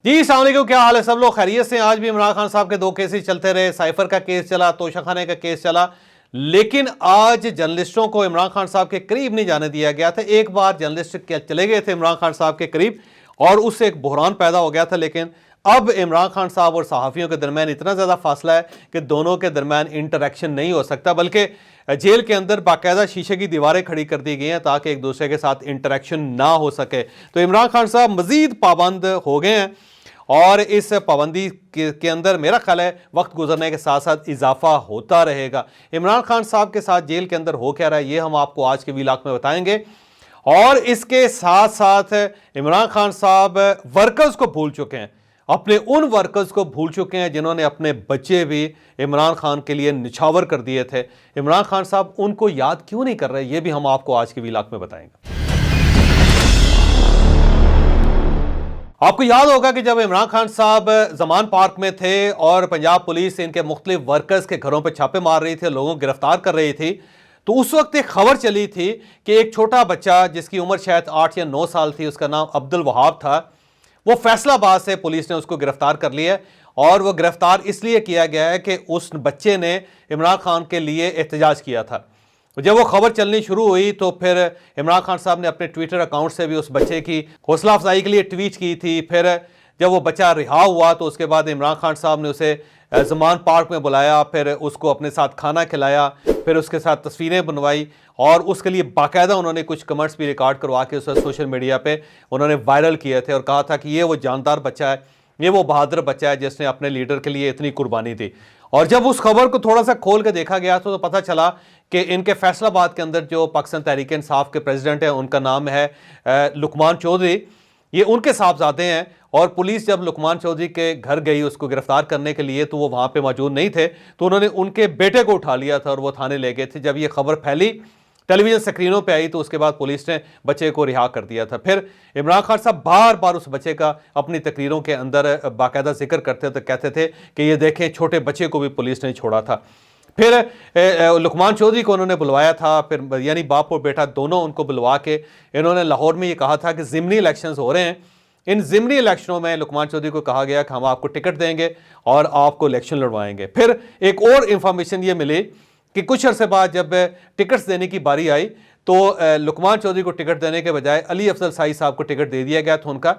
जी अस्सलाम वालेकुम, क्या हाल है सब लोग खैरियत से। आज भी इमरान खान साहब के दो केसेस चलते रहे। साइफर का केस चला, तोशाखाने का केस चला, लेकिन आज जर्नलिस्टों को इमरान खान साहब के करीब नहीं जाने दिया गया था। एक बार जर्नलिस्ट चले गए थे इमरान खान साहब के करीब और उससे एक बहरान पैदा हो गया था, लेकिन अब इमरान खान साहब और सहाफ़ियों के दरमियान इतना ज़्यादा फासला है कि दोनों के दरमियान इंटरेक्शन नहीं हो सकता, बल्कि जेल के अंदर बाकायदा शीशे की दीवारें खड़ी कर दी गई हैं ताकि एक दूसरे के साथ इंटरेक्शन ना हो सके। तो इमरान खान साहब मज़ीद पाबंद हो गए हैं और इस पाबंदी के अंदर मेरा ख्याल है वक्त गुजरने के साथ साथ इजाफा होता रहेगा। इमरान खान साहब के साथ जेल के अंदर हो क्या रहा है ये हम आपको आज के व्लॉग में बताएंगे। और इसके साथ साथ इमरान खान साहब वर्कर्स को भूल चुके हैं, अपने उन वर्कर्स को भूल चुके हैं जिन्होंने अपने बच्चे भी इमरान खान के लिए निछावर कर दिए थे। इमरान खान साहब उनको याद क्यों नहीं कर रहे, ये भी हम आपको आज के व्लॉग में बताएंगे। आपको याद होगा कि जब इमरान खान साहब जमान पार्क में थे और पंजाब पुलिस इनके मुख्तलिफ वर्कर्स के घरों पर छापे मार रही थी, लोगों को गिरफ्तार कर रही थी, तो उस वक्त एक खबर चली थी कि एक छोटा बच्चा जिसकी उम्र शायद 8 या 9 साल थी, उसका नाम अब्दुल वहाब था, वो फैसलाबाद से पुलिस ने उसको गिरफ्तार कर लिया है। और वो गिरफ्तार इसलिए किया गया है कि उस बच्चे ने इमरान खान के लिए एहतजाज किया था। जब वो खबर चलनी शुरू हुई तो फिर इमरान खान साहब ने अपने ट्विटर अकाउंट से भी उस बच्चे की हौसला अफजाई के लिए ट्वीट की थी। फिर जब वो बच्चा रिहा हुआ तो उसके बाद इमरान खान साहब ने उसे जमान पार्क में बुलाया, फिर उसको अपने साथ खाना खिलाया, फिर उसके साथ तस्वीरें बनवाई और उसके लिए बाकायदा उन्होंने कुछ कमेंट्स भी रिकॉर्ड करवा के उसे सोशल मीडिया पे उन्होंने वायरल किए थे और कहा था कि ये वो जानदार बच्चा है, ये वो बहादुर बच्चा है जिसने अपने लीडर के लिए इतनी कुर्बानी दी। और जब उस खबर को थोड़ा सा खोल के देखा गया तो पता चला कि इनके फैसलाबाद के अंदर जो पाकिस्तान तहरीक इंसाफ के प्रेसिडेंट हैं उनका नाम है लुकमान चौधरी, ये उनके साहबजादे हैं। और पुलिस जब लुकमान चौधरी के घर गई उसको गिरफ्तार करने के लिए तो वो वहाँ पे मौजूद नहीं थे, तो उन्होंने उनके बेटे को उठा लिया था और वो थाने ले गए थे। जब ये खबर फैली, टेलीविजन स्क्रीनों पे आई, तो उसके बाद पुलिस ने बच्चे को रिहा कर दिया था। फिर इमरान खान साहब बार बार उस बच्चे का अपनी तकरीरों के अंदर बाकायदा जिक्र करते थे, कहते थे कि ये देखें छोटे बच्चे को भी पुलिस ने छोड़ा था। फिर लुकमान चौधरी को उन्होंने बुलवाया था, फिर यानी बाप और बेटा दोनों उनको बुलवा के इन्होंने लाहौर में ये कहा था कि ज़िमनी इलेक्शंस हो रहे हैं, इन ज़िमनी इलेक्शनों में लुकमान चौधरी को कहा गया कि हम आपको टिकट देंगे और आपको इलेक्शन लड़वाएंगे। फिर एक और इंफॉर्मेशन ये मिली कि कुछ अरसे बाद जब टिकट्स देने की बारी आई तो लुकमान चौधरी को टिकट देने के बजाय अली अफजल साई साहब को टिकट दे दिया गया था उनका।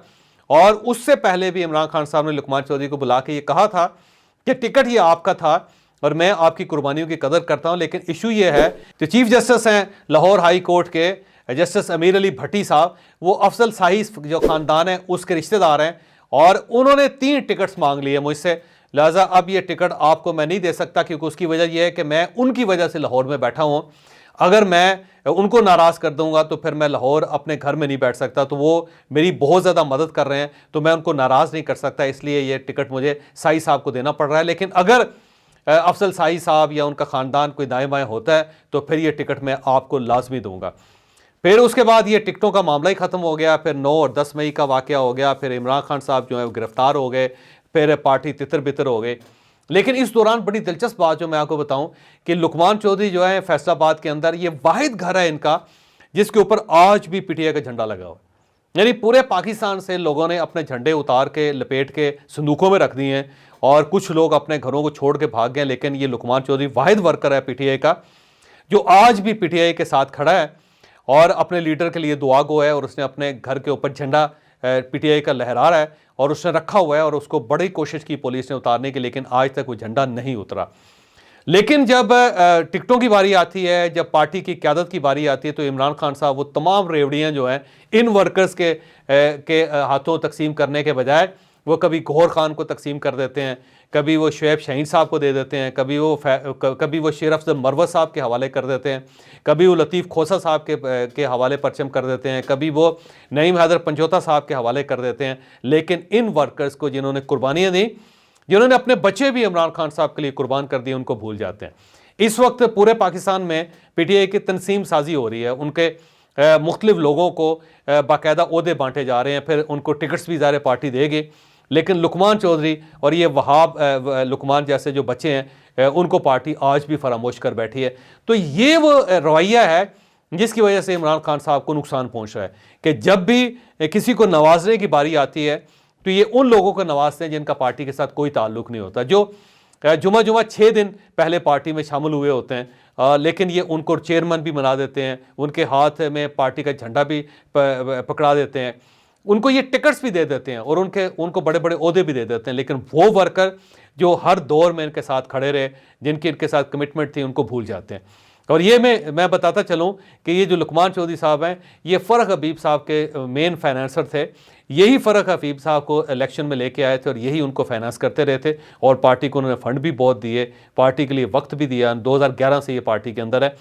और उससे पहले भी इमरान खान साहब ने लुकमान चौधरी को बुला के ये कहा था कि टिकट ये आपका था और मैं आपकी कुर्बानियों की कदर करता हूं, लेकिन इशू ये है कि चीफ जस्टिस हैं लाहौर हाई कोर्ट के जस्टिस अमीर अली भट्टी साहब, वो अफजल शाही जो ख़ानदान है उसके रिश्तेदार हैं और उन्होंने 3 टिकट्स मांग लिए मुझसे। लिहाजा अब ये टिकट आपको मैं नहीं दे सकता क्योंकि उसकी वजह यह है कि मैं उनकी वजह से लाहौर में बैठा हूँ। अगर मैं उनको नाराज़ कर दूंगा तो फिर मैं लाहौर अपने घर में नहीं बैठ सकता, तो वो मेरी बहुत ज़्यादा मदद कर रहे हैं, तो मैं उनको नाराज़ नहीं कर सकता, इसलिए ये टिकट मुझे साई साहब को देना पड़ रहा है। लेकिन अगर अफजल साई साहब या उनका ख़ानदान कोई दाएँ बाएँ होता है तो फिर ये टिकट मैं आपको लाजमी दूंगा। फिर उसके बाद ये टिकटों का मामला ही ख़त्म हो गया। फिर 9 और 10 मई का वाक़या हो गया, फिर इमरान खान साहब जो है वो गिरफ़्तार हो गए, फिर पार्टी तितर बितर हो गई। लेकिन इस दौरान बड़ी दिलचस्प बात जो मैं आपको बताऊं कि लुकमान चौधरी जो है फैसलाबाद के अंदर ये वाहिद घर है इनका जिसके ऊपर आज भी पीटीआई का झंडा लगा हुआ है। यानी पूरे पाकिस्तान से लोगों ने अपने झंडे उतार के लपेट के संदूकों में रख दिए हैं और कुछ लोग अपने घरों को छोड़ के भाग गए, लेकिन ये लुकमान चौधरी वाहिद वर्कर है पीटीआई का जो आज भी पीटीआई के साथ खड़ा है और अपने लीडर के लिए दुआ गो है और उसने अपने घर के ऊपर झंडा पीटीआई का लहरा रहा है और उसने रखा हुआ है और उसको बड़ी कोशिश की पुलिस ने उतारने की, लेकिन आज तक वो झंडा नहीं उतरा। लेकिन जब टिकटों की बारी आती है, जब पार्टी की क़यादत की बारी आती है, तो इमरान खान साहब वो तमाम रेवड़ियाँ जो हैं इन वर्कर्स के हाथों तकसीम करने के बजाय वो कभी गौहर खान को तकसीम कर देते हैं, कभी वो शुएब शाहीन साहब को दे देते हैं, कभी वो शेर अफजल मरवत साहब के हवाले कर देते हैं, कभी वो लतीफ़ खोसा साहब के हवाले परचम कर देते हैं, कभी वो नईम हैदर पंचोता साहब के हवाले कर देते हैं। लेकिन इन वर्कर्स को जिन्होंने कुर्बानियाँ दी, जिन्होंने अपने बच्चे भी इमरान खान साहब के लिए कुर्बान कर दिए, उनको भूल जाते हैं। इस वक्त पूरे पाकिस्तान में पीटीआई की तनसीम साजी हो रही है, उनके मुख्तलिफ लोगों को बाकायदा ओहदे बांटे जा रहे हैं, फिर उनको टिकट्स भी ज़ाहिर पार्टी देगी। लेकिन लुकमान चौधरी और ये वहाब लुकमान जैसे जो बच्चे हैं उनको पार्टी आज भी फरामोश कर बैठी है। तो ये वो रवैया है जिसकी वजह से इमरान खान साहब को नुकसान पहुंच रहा है कि जब भी किसी को नवाजने की बारी आती है तो ये उन लोगों को नवाजते हैं जिनका पार्टी के साथ कोई ताल्लुक नहीं होता, जो जुमा 6 दिन पहले पार्टी में शामिल हुए होते हैं, लेकिन ये उनको चेयरमैन भी बना देते हैं, उनके हाथ में पार्टी का झंडा भी पकड़ा देते हैं, उनको ये टिकट्स भी दे देते हैं और उनको बड़े बड़े ओहदे भी दे देते हैं। लेकिन वो वर्कर जो हर दौर में इनके साथ खड़े रहे, जिनकी इनके साथ कमिटमेंट थी, उनको भूल जाते हैं। और ये मैं बताता चलूँ कि ये जो लुकमान चौधरी साहब हैं, ये फ़रख हबीब साहब के मेन फाइनेंसर थे। यही फ़रख हबीब साहब को इलेक्शन में लेके आए थे और यही उनको फाइनेंस करते रहे थे और पार्टी को उन्होंने फ़ंड भी बहुत दिए, पार्टी के लिए वक्त भी दिया। 2011 से ये पार्टी के अंदर है।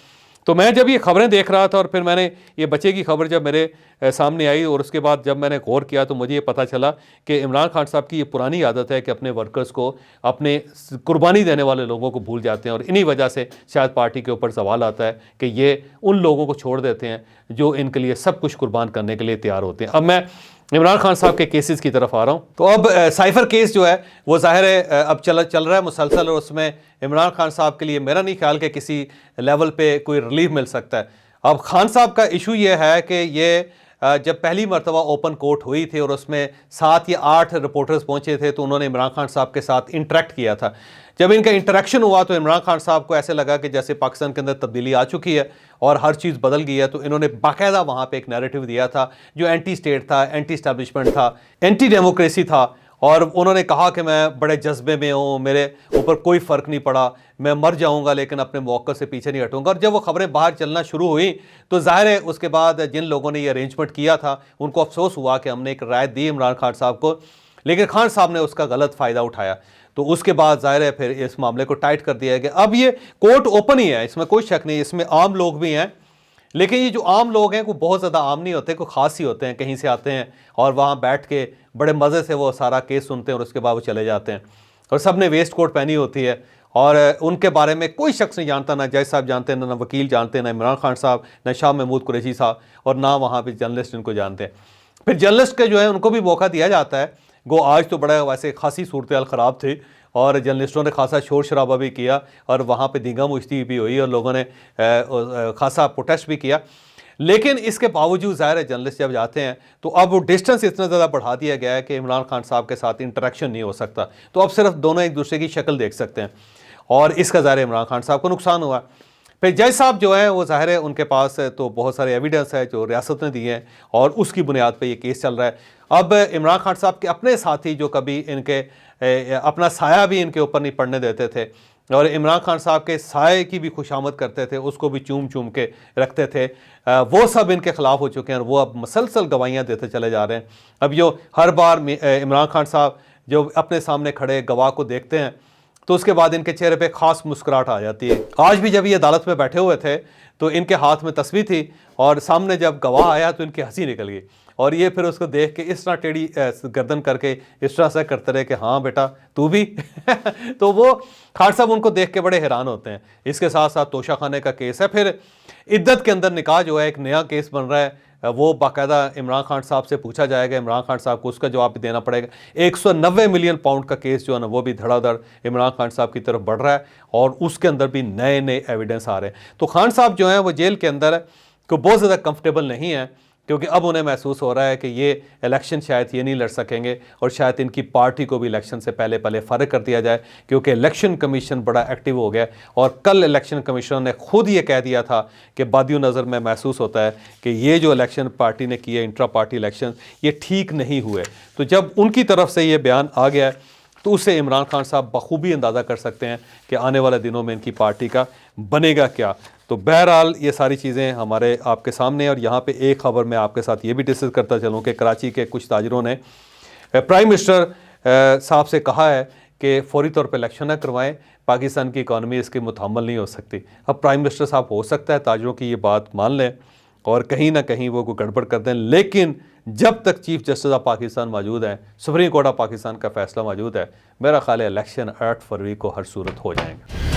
तो मैं जब ये खबरें देख रहा था और फिर मैंने ये बच्चे की खबर जब मेरे सामने आई और उसके बाद जब मैंने गौर किया तो मुझे ये पता चला कि इमरान खान साहब की ये पुरानी आदत है कि अपने वर्कर्स को, अपने कुर्बानी देने वाले लोगों को भूल जाते हैं और इन्हीं वजह से शायद पार्टी के ऊपर सवाल आता है कि ये उन लोगों को छोड़ देते हैं जो इनके लिए सब कुछ कुर्बान करने के लिए तैयार होते हैं। अब मैं इमरान खान साहब के केसेस की तरफ आ रहा हूँ। तो अब साइफर केस जो है वो ज़ाहिर है अब चल रहा है मुसलसल, और उसमें इमरान खान साहब के लिए मेरा नहीं ख्याल कि किसी लेवल पे कोई रिलीफ मिल सकता है। अब खान साहब का इशू ये है कि ये जब पहली मरतबा ओपन कोर्ट हुई थी और उसमें 7 या 8 रिपोर्टर्स पहुंचे थे तो उन्होंने इमरान खान साहब के साथ इंटरेक्ट किया था। जब इनका इंटरेक्शन हुआ तो इमरान खान साहब को ऐसे लगा कि जैसे पाकिस्तान के अंदर तब्दीली आ चुकी है और हर चीज़ बदल गई है। तो इन्होंने बाकायदा वहाँ पे एक नैरेटिव दिया था जो एंटी स्टेट था, एंटी स्टैब्लिशमेंट था, एंटी डेमोक्रेसी था, और उन्होंने कहा कि मैं बड़े जज्बे में हूँ, मेरे ऊपर कोई फ़र्क नहीं पड़ा, मैं मर जाऊँगा लेकिन अपने मौक़िफ़ से पीछे नहीं हटूँगा। और जब वो खबरें बाहर चलना शुरू हुई तो ज़ाहिर है उसके बाद जिन लोगों ने ये अरेंजमेंट किया था उनको अफसोस हुआ कि हमने एक राय दी इमरान खान साहब को, लेकिन खान साहब ने उसका गलत फ़ायदा उठाया। तो उसके बाद ज़ाहिर है फिर इस मामले को टाइट कर दिया गया। अब ये कोर्ट ओपन ही है, इसमें कोई शक नहीं, इसमें आम लोग भी हैं, लेकिन ये जो आम लोग हैं वो बहुत ज़्यादा आम नहीं होते, कोई ख़ास ही होते हैं, कहीं से आते हैं और वहाँ बैठ के बड़े मज़े से वो सारा केस सुनते हैं और उसके बाद वो चले जाते हैं। और सब ने वेस्ट कोट पहनी होती है और उनके बारे में कोई शख्स नहीं जानता, ना जज साहब जानते हैं, ना वकील जानते हैं, ना इमरान खान साहब, ना शाह महमूद कुरैशी साहब, और ना वहाँ पर जर्नलिस्ट इनको जानते हैं। फिर जर्नलिस्ट के जो है उनको भी मौका दिया जाता है। गो आज तो बड़ा वैसे खासी सूरत हाल ख़राब थी और जर्नलिस्टों ने खासा शोर शराबा भी किया और वहाँ पे दींगा मुश्ती भी हुई और लोगों ने खासा प्रोटेस्ट भी किया। लेकिन इसके बावजूद ज़ाहिर है जर्नलिस्ट जब जाते हैं तो अब वो डिस्टेंस इतना ज़्यादा बढ़ा दिया गया है कि इमरान खान साहब के साथ इंटरेक्शन नहीं हो सकता। तो अब सिर्फ दोनों एक दूसरे की शक्ल देख सकते हैं और इसका ज़ाहिर इमरान खान साहब को नुकसान हुआ। फिर जज साहब जो है वो ज़ाहिर है उनके पास तो बहुत सारे एविडेंस है जो रियासत ने दिए हैं और उसकी बुनियाद पे ये केस चल रहा है। अब इमरान खान साहब के अपने साथी जो कभी इनके अपना साया भी इनके ऊपर नहीं पड़ने देते थे और इमरान खान साहब के साये की भी खुशामद करते थे, उसको भी चूम चूम के रखते थे, वो सब इनके ख़िलाफ़ हो चुके हैं और वो अब मसलसल गवाहियाँ देते चले जा रहे हैं। अब जो हर बार इमरान खान साहब जो अपने सामने खड़े गवाह को देखते हैं तो उसके बाद इनके चेहरे पे ख़ास मुस्कुराहट आ जाती है। आज भी जब ये अदालत में बैठे हुए थे तो इनके हाथ में तस्वीर थी और सामने जब गवाह आया तो इनकी हंसी निकल गई और ये फिर उसको देख के इस तरह टेढ़ी गर्दन करके इस तरह से करते रहे कि हाँ बेटा तू भी तो वो खान साहब उनको देख के बड़े हैरान होते हैं। इसके साथ साथ तोशा खाने का केस है, फिर इद्दत के अंदर निकाह जो है एक नया केस बन रहा है, वो बाकायदा इमरान खान साहब से पूछा जाएगा, इमरान खान साहब को उसका जवाब भी देना पड़ेगा। 190 मिलियन पाउंड का केस जो है ना वो भी धड़ाधड़ इमरान खान साहब की तरफ बढ़ रहा है और उसके अंदर भी नए नए एविडेंस आ रहे हैं। तो खान साहब जो हैं वो जेल के अंदर को बहुत ज़्यादा कंफर्टेबल नहीं है क्योंकि अब उन्हें महसूस हो रहा है कि ये इलेक्शन शायद ये नहीं लड़ सकेंगे और शायद इनकी पार्टी को भी इलेक्शन से पहले फ़र्क कर दिया जाए क्योंकि इलेक्शन कमीशन बड़ा एक्टिव हो गया और कल इलेक्शन कमीशनर ने खुद ये कह दिया था कि बादियों नज़र में महसूस होता है कि ये जो इलेक्शन पार्टी ने किए इंट्रा पार्टी इलेक्शन ये ठीक नहीं हुए। तो जब उनकी तरफ से ये बयान आ गया तो उससे इमरान खान साहब बखूबी अंदाज़ा कर सकते हैं कि आने वाले दिनों में इनकी पार्टी का बनेगा क्या। तो बहरहाल ये सारी चीज़ें हमारे आपके सामने और यहाँ पे एक ख़बर मैं आपके साथ ये भी डिस्कस करता चलूँ कि कराची के कुछ ताजरों ने प्राइम मिनिस्टर साहब से कहा है कि फौरी तौर पर इलेक्शन न करवाएं, पाकिस्तान की इकानमी इसके मुतहम्मल नहीं हो सकती। अब प्राइम मिनिस्टर साहब हो सकता है ताजरों की ये बात मान लें और कहीं ना कहीं वो गड़बड़ कर दें, लेकिन जब तक चीफ जस्टिस ऑफ पाकिस्तान मौजूद है, सुप्रीम कोर्ट ऑफ पाकिस्तान का फैसला मौजूद है, मेरा ख्याल है इलेक्शन 8 फरवरी को हर सूरत हो जाएंगे।